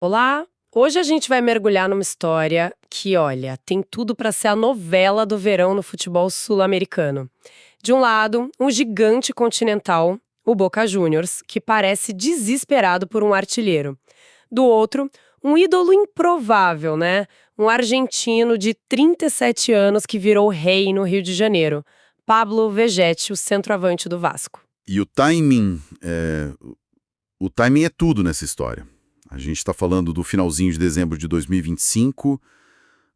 Olá! Hoje a gente vai mergulhar numa história que, olha, tem tudo para ser a novela do verão no futebol sul-americano. De um lado, um gigante continental, o Boca Juniors, que parece desesperado por um artilheiro. Do outro, um ídolo improvável, né? Um argentino de 37 anos que virou rei no Rio de Janeiro, Pablo Vegetti, o centroavante do Vasco. E o timing é tudo nessa história. A gente está falando do finalzinho de dezembro de 2025,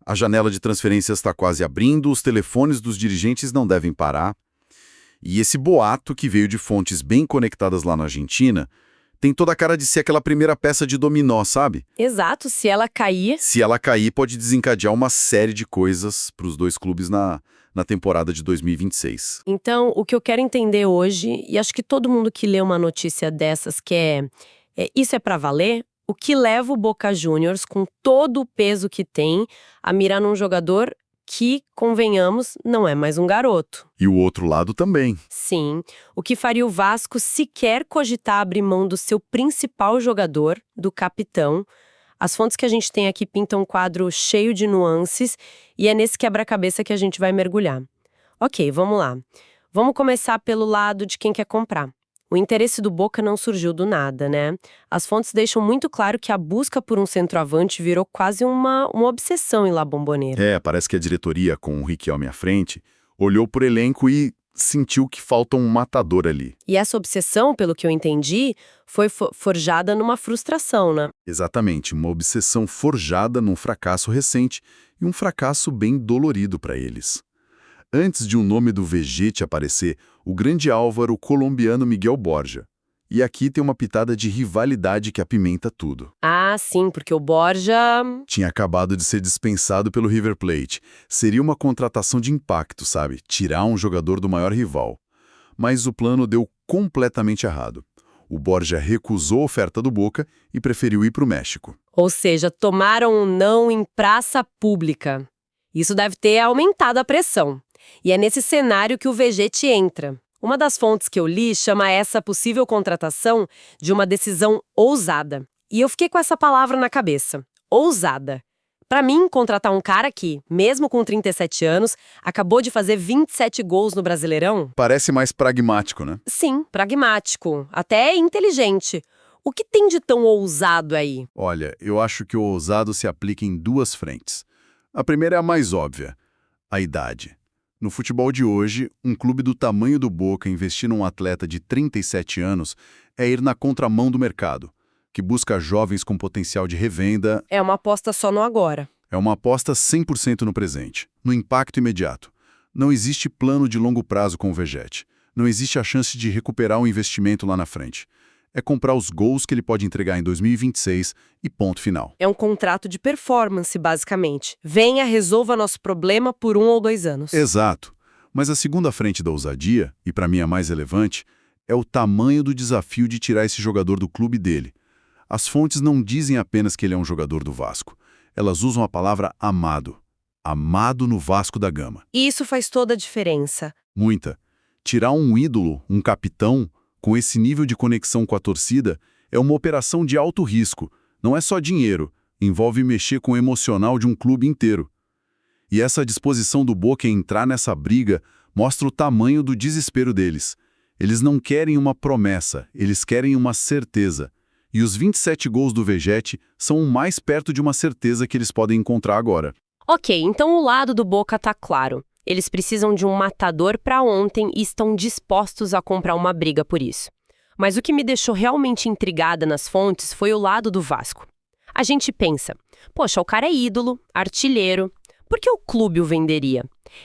a janela de transferências está quase abrindo, os telefones dos dirigentes não devem parar. E esse boato, que veio de fontes bem conectadas lá na Argentina, tem toda a cara de ser aquela primeira peça de dominó, sabe? Exato, se ela cair. Se ela cair, pode desencadear uma série de coisas para os dois clubes na temporada de 2026. Então, o que eu quero entender hoje, e acho que todo mundo que lê uma notícia dessas quer, isso é pra valer? O que leva o Boca Juniors, com todo o peso que tem, a mirar num jogador que, convenhamos, não é mais um garoto? E o outro lado também. Sim, o que faria o Vasco sequer cogitar abrir mão do seu principal jogador, do capitão? As fontes que a gente tem aqui pintam um quadro cheio de nuances e é nesse quebra-cabeça que a gente vai mergulhar. Ok, vamos lá. Vamos começar pelo lado de quem quer comprar. O interesse do Boca não surgiu do nada, né? As fontes deixam muito claro que a busca por um centroavante virou quase uma obsessão em La Bombonera. Parece que a diretoria, com o Riquelme à frente, olhou por elenco e sentiu que falta um matador ali. E essa obsessão, pelo que eu entendi, foi forjada numa frustração, né? Exatamente, uma obsessão forjada num fracasso recente e um fracasso bem dolorido para eles. Antes de o nome do Vegetti aparecer, o grande alvo era o colombiano Miguel Borja. E aqui tem uma pitada de rivalidade que apimenta tudo. Ah, sim, porque o Borja... Tinha acabado de ser dispensado pelo River Plate. Seria uma contratação de impacto, sabe? Tirar um jogador do maior rival. Mas o plano deu completamente errado. O Borja recusou a oferta do Boca e preferiu ir para o México. Ou seja, tomaram um não em praça pública. Isso deve ter aumentado a pressão. E é nesse cenário que o Vegetti entra. Uma das fontes que eu li chama essa possível contratação de uma decisão ousada. E eu fiquei com essa palavra na cabeça. Ousada. Para mim, contratar um cara que, mesmo com 37 anos, acabou de fazer 27 gols no Brasileirão... Parece mais pragmático, né? Sim, pragmático. Até inteligente. O que tem de tão ousado aí? Olha, eu acho que o ousado se aplica em duas frentes. A primeira é a mais óbvia, a idade. No futebol de hoje, um clube do tamanho do Boca investir num atleta de 37 anos é ir na contramão do mercado, que busca jovens com potencial de revenda. É uma aposta só no agora. É uma aposta 100% no presente, no impacto imediato. Não existe plano de longo prazo com o Vegetti. Não existe a chance de recuperar o investimento lá na frente. É comprar os gols que ele pode entregar em 2026 e ponto final. É um contrato de performance, basicamente. Venha, resolva nosso problema por 1 ou 2 anos. Exato. Mas a segunda frente da ousadia, e para mim a mais relevante, é o tamanho do desafio de tirar esse jogador do clube dele. As fontes não dizem apenas que ele é um jogador do Vasco. Elas usam a palavra amado. Amado no Vasco da Gama. E isso faz toda a diferença. Muita. Tirar um ídolo, um capitão, com esse nível de conexão com a torcida, é uma operação de alto risco. Não é só dinheiro, envolve mexer com o emocional de um clube inteiro. E essa disposição do Boca em entrar nessa briga mostra o tamanho do desespero deles. Eles não querem uma promessa, eles querem uma certeza. E os 27 gols do Vegetti são o mais perto de uma certeza que eles podem encontrar agora. Ok, então o lado do Boca tá claro. Eles precisam de um matador para ontem e estão dispostos a comprar uma briga por isso. Mas o que me deixou realmente intrigada nas fontes foi o lado do Vasco. A gente pensa, poxa, o cara é ídolo, artilheiro, por que o clube o venderia?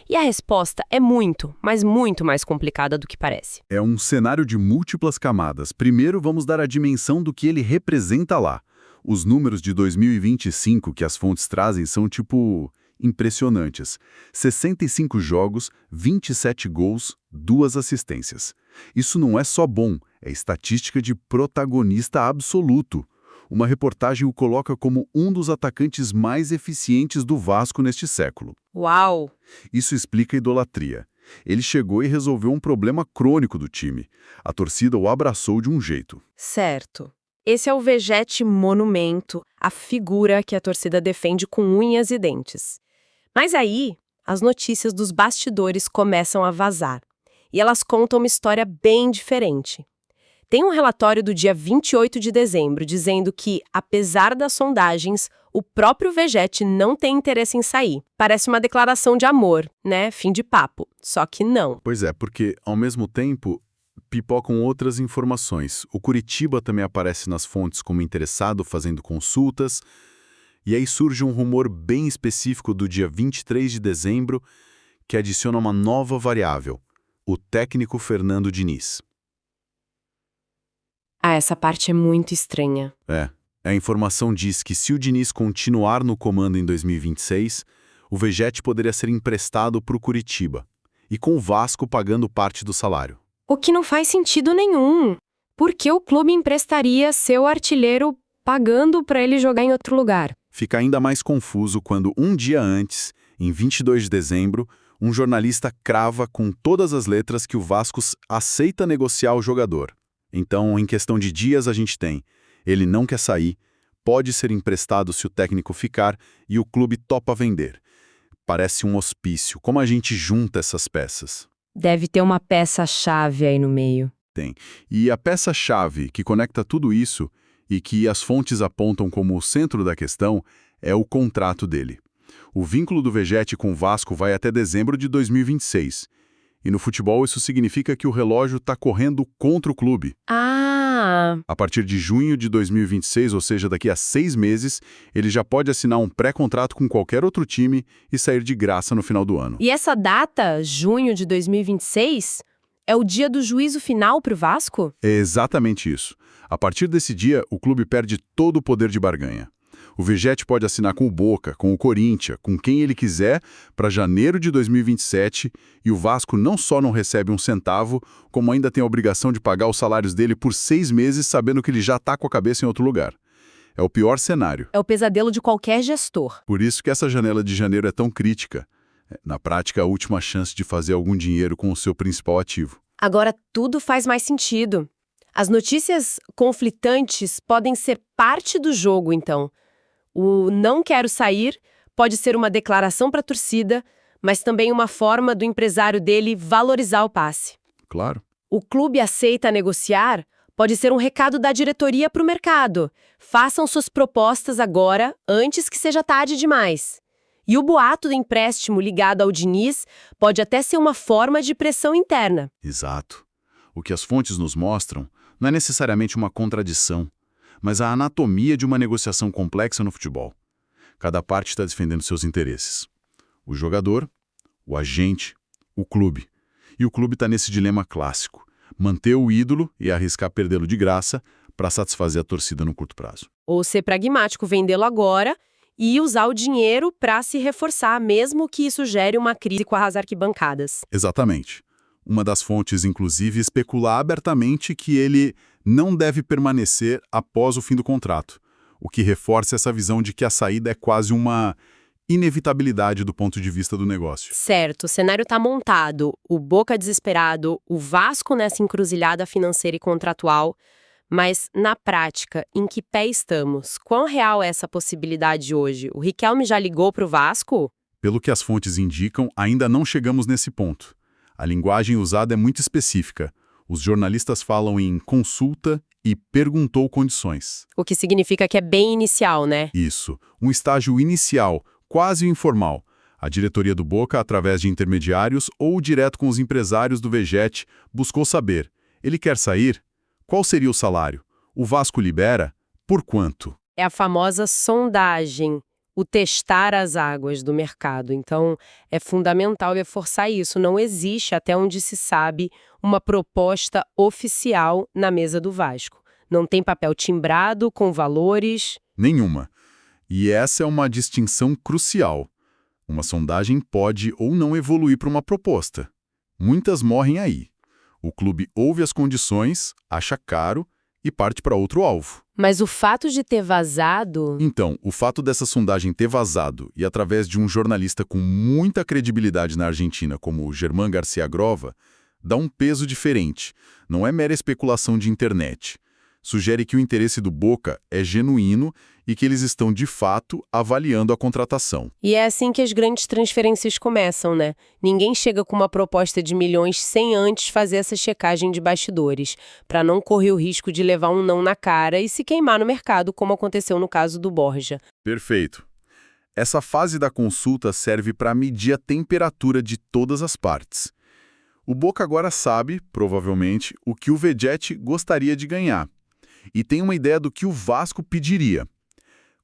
E a resposta é muito, mas muito mais complicada do que parece. É um cenário de múltiplas camadas. Primeiro, vamos dar a dimensão do que ele representa lá. Os números de 2025 que as fontes trazem são impressionantes. 65 jogos, 27 gols, 2 assistências. Isso não é só bom, é estatística de protagonista absoluto. Uma reportagem o coloca como um dos atacantes mais eficientes do Vasco neste século. Uau! Isso explica a idolatria. Ele chegou e resolveu um problema crônico do time. A torcida o abraçou de um jeito. Certo. Esse é o Vegete Monumento, a figura que a torcida defende com unhas e dentes. Mas aí, as notícias dos bastidores começam a vazar. E elas contam uma história bem diferente. Tem um relatório do dia 28 de dezembro dizendo que, apesar das sondagens, o próprio Vegete não tem interesse em sair. Parece uma declaração de amor, né? Fim de papo. Só que não. Pois é, porque, ao mesmo tempo, pipocam outras informações. O Curitiba também aparece nas fontes como interessado, fazendo consultas. E aí surge um rumor bem específico do dia 23 de dezembro que adiciona uma nova variável: o técnico Fernando Diniz. Essa parte é muito estranha. A informação diz que se o Diniz continuar no comando em 2026, o Vegete poderia ser emprestado para o Curitiba, e com o Vasco pagando parte do salário. O que não faz sentido nenhum. Por que o clube emprestaria seu artilheiro pagando para ele jogar em outro lugar? Fica ainda mais confuso quando, um dia antes, em 22 de dezembro, um jornalista crava com todas as letras que o Vasco aceita negociar o jogador. Então, em questão de dias, a gente tem: ele não quer sair, pode ser emprestado se o técnico ficar e o clube topa vender. Parece um hospício. Como a gente junta essas peças? Deve ter uma peça-chave aí no meio. Tem. E a peça-chave que conecta tudo isso e que as fontes apontam como o centro da questão é o contrato dele. O vínculo do Vegete com o Vasco vai até dezembro de 2026. E no futebol isso significa que o relógio está correndo contra o clube. A partir de junho de 2026, ou seja, daqui a 6 meses, ele já pode assinar um pré-contrato com qualquer outro time e sair de graça no final do ano. E essa data, junho de 2026, é o dia do juízo final para o Vasco? É exatamente isso. A partir desse dia, o clube perde todo o poder de barganha. O Vegete pode assinar com o Boca, com o Corinthians, com quem ele quiser, para janeiro de 2027, e o Vasco não só não recebe um centavo, como ainda tem a obrigação de pagar os salários dele por 6 meses, sabendo que ele já está com a cabeça em outro lugar. É o pior cenário. É o pesadelo de qualquer gestor. Por isso que essa janela de janeiro é tão crítica. Na prática, a última chance de fazer algum dinheiro com o seu principal ativo. Agora tudo faz mais sentido. As notícias conflitantes podem ser parte do jogo, então. O não quero sair pode ser uma declaração para a torcida, mas também uma forma do empresário dele valorizar o passe. Claro. O clube aceita negociar pode ser um recado da diretoria para o mercado. Façam suas propostas agora, antes que seja tarde demais. E o boato do empréstimo ligado ao Diniz pode até ser uma forma de pressão interna. Exato. O que as fontes nos mostram não é necessariamente uma contradição, mas a anatomia de uma negociação complexa no futebol. Cada parte está defendendo seus interesses. O jogador, o agente, o clube. E o clube está nesse dilema clássico: manter o ídolo e arriscar perdê-lo de graça para satisfazer a torcida no curto prazo. Ou ser pragmático, vendê-lo agora e usar o dinheiro para se reforçar, mesmo que isso gere uma crise com as arquibancadas. Exatamente. Uma das fontes, inclusive, especula abertamente que ele não deve permanecer após o fim do contrato, o que reforça essa visão de que a saída é quase uma inevitabilidade do ponto de vista do negócio. Certo, o cenário está montado, o Boca desesperado, o Vasco nessa encruzilhada financeira e contratual, mas na prática, em que pé estamos? Quão real é essa possibilidade hoje? O Riquelme já ligou para o Vasco? Pelo que as fontes indicam, ainda não chegamos nesse ponto. A linguagem usada é muito específica. Os jornalistas falam em consulta e perguntou condições. O que significa que é bem inicial, né? Isso, um estágio inicial, quase informal. A diretoria do Boca, através de intermediários ou direto com os empresários do Vegete, buscou saber: ele quer sair? Qual seria o salário? O Vasco libera? Por quanto? É a famosa sondagem, o testar as águas do mercado. Então, é fundamental reforçar isso. Não existe, até onde se sabe, uma proposta oficial na mesa do Vasco. Não tem papel timbrado com valores. Nenhuma. E essa é uma distinção crucial. Uma sondagem pode ou não evoluir para uma proposta. Muitas morrem aí. O clube ouve as condições, acha caro e parte para outro alvo. Mas o fato de ter vazado... Então, o fato dessa sondagem ter vazado e através de um jornalista com muita credibilidade na Argentina, como o Germán García Grova, dá um peso diferente. Não é mera especulação de internet. Sugere que o interesse do Boca é genuíno e que eles estão, de fato, avaliando a contratação. E é assim que as grandes transferências começam, né? Ninguém chega com uma proposta de milhões sem antes fazer essa checagem de bastidores, para não correr o risco de levar um não na cara e se queimar no mercado, como aconteceu no caso do Borja. Perfeito. Essa fase da consulta serve para medir a temperatura de todas as partes. O Boca agora sabe, provavelmente, o que o Vegetti gostaria de ganhar. E tem uma ideia do que o Vasco pediria.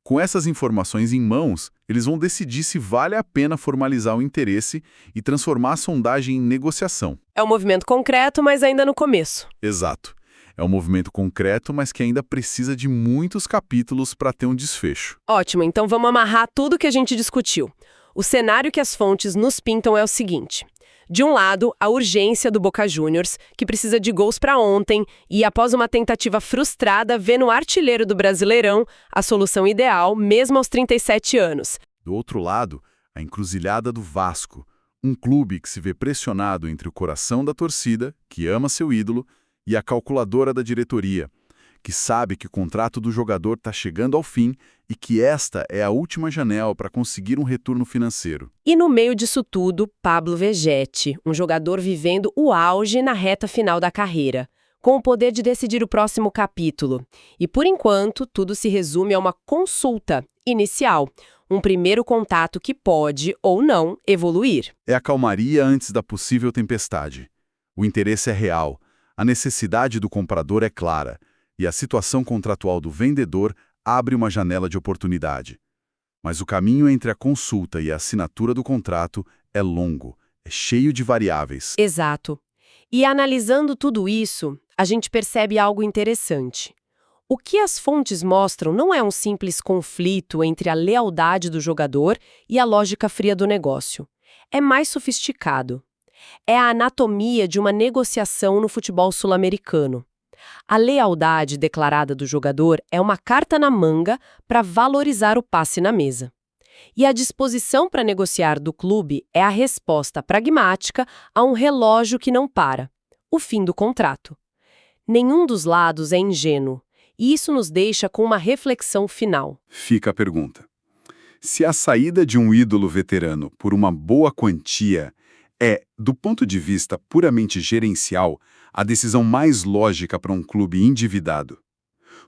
Com essas informações em mãos, eles vão decidir se vale a pena formalizar o interesse e transformar a sondagem em negociação. É um movimento concreto, mas ainda no começo. Exato. É um movimento concreto, mas que ainda precisa de muitos capítulos para ter um desfecho. Ótimo, então vamos amarrar tudo que a gente discutiu. O cenário que as fontes nos pintam é o seguinte. De um lado, a urgência do Boca Juniors, que precisa de gols para ontem e, após uma tentativa frustrada, vê no artilheiro do Brasileirão a solução ideal, mesmo aos 37 anos. Do outro lado, a encruzilhada do Vasco, um clube que se vê pressionado entre o coração da torcida, que ama seu ídolo, e a calculadora da diretoria, que sabe que o contrato do jogador está chegando ao fim e que esta é a última janela para conseguir um retorno financeiro. E no meio disso tudo, Pablo Vegetti, um jogador vivendo o auge na reta final da carreira, com o poder de decidir o próximo capítulo. E por enquanto, tudo se resume a uma consulta inicial, um primeiro contato que pode, ou não, evoluir. É a calmaria antes da possível tempestade. O interesse é real, a necessidade do comprador é clara, e a situação contratual do vendedor abre uma janela de oportunidade. Mas o caminho entre a consulta e a assinatura do contrato é longo, é cheio de variáveis. Exato. E analisando tudo isso, a gente percebe algo interessante. O que as fontes mostram não é um simples conflito entre a lealdade do jogador e a lógica fria do negócio. É mais sofisticado. É a anatomia de uma negociação no futebol sul-americano. A lealdade declarada do jogador é uma carta na manga para valorizar o passe na mesa. E a disposição para negociar do clube é a resposta pragmática a um relógio que não para, o fim do contrato. Nenhum dos lados é ingênuo, e isso nos deixa com uma reflexão final. Fica a pergunta. Se a saída de um ídolo veterano por uma boa quantia é, do ponto de vista puramente gerencial, a decisão mais lógica para um clube endividado.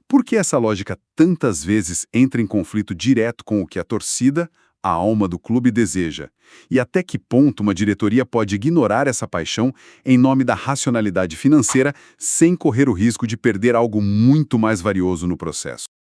Por que essa lógica tantas vezes entra em conflito direto com o que a torcida, a alma do clube deseja? E até que ponto uma diretoria pode ignorar essa paixão em nome da racionalidade financeira sem correr o risco de perder algo muito mais valioso no processo?